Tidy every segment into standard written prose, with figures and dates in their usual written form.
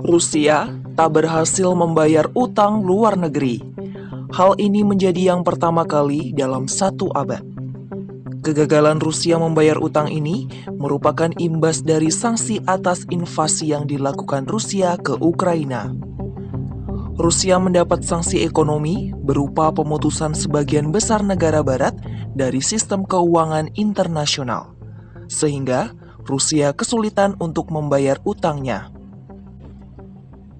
Rusia tak berhasil membayar utang luar negeri. Hal ini menjadi yang pertama kali dalam satu abad. Kegagalan Rusia membayar utang ini merupakan imbas dari sanksi atas invasi yang dilakukan Rusia ke Ukraina. Rusia mendapat sanksi ekonomi berupa pemutusan sebagian besar negara barat dari sistem keuangan internasional, sehingga Rusia kesulitan untuk membayar utangnya.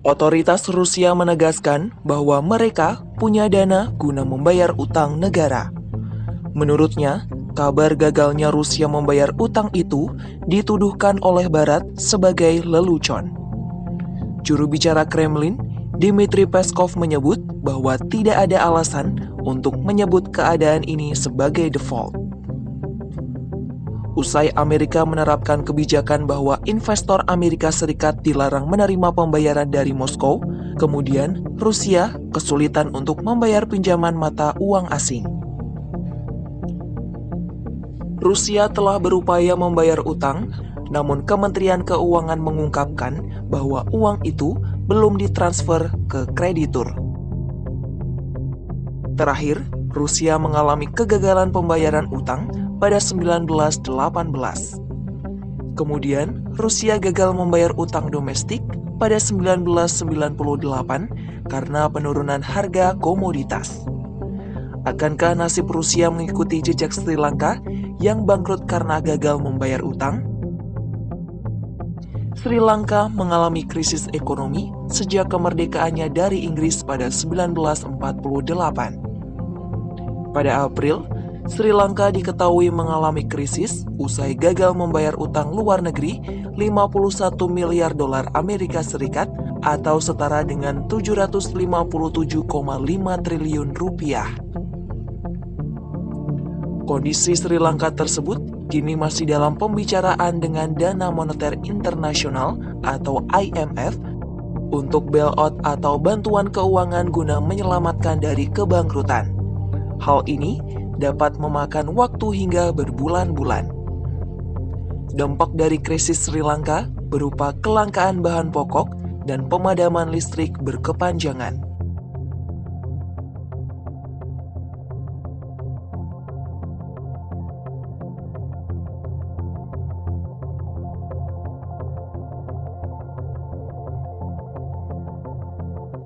Otoritas Rusia menegaskan bahwa mereka punya dana guna membayar utang negara. Menurutnya, kabar gagalnya Rusia membayar utang itu dituduhkan oleh Barat sebagai lelucon. Juru bicara Kremlin, Dmitry Peskov menyebut bahwa tidak ada alasan untuk menyebut keadaan ini sebagai default. Usai Amerika menerapkan kebijakan bahwa investor Amerika Serikat dilarang menerima pembayaran dari Moskow, kemudian Rusia kesulitan untuk membayar pinjaman mata uang asing. Rusia telah berupaya membayar utang, namun Kementerian Keuangan mengungkapkan bahwa uang itu belum ditransfer ke kreditur. Terakhir, Rusia mengalami kegagalan pembayaran utang pada 1918. Kemudian, Rusia gagal membayar utang domestik pada 1998 karena penurunan harga komoditas. Akankah nasib Rusia mengikuti jejak Sri Lanka yang bangkrut karena gagal membayar utang? Sri Lanka mengalami krisis ekonomi sejak kemerdekaannya dari Inggris pada 1948. Pada April, Sri Lanka diketahui mengalami krisis usai gagal membayar utang luar negeri 51 miliar dolar Amerika Serikat atau setara dengan 757,5 triliun rupiah. Kondisi Sri Lanka tersebut kini masih dalam pembicaraan dengan Dana Moneter Internasional atau IMF untuk bailout atau bantuan keuangan guna menyelamatkan dari kebangkrutan. Hal ini dapat memakan waktu hingga berbulan-bulan. Dampak dari krisis Sri Lanka berupa kelangkaan bahan pokok dan pemadaman listrik berkepanjangan.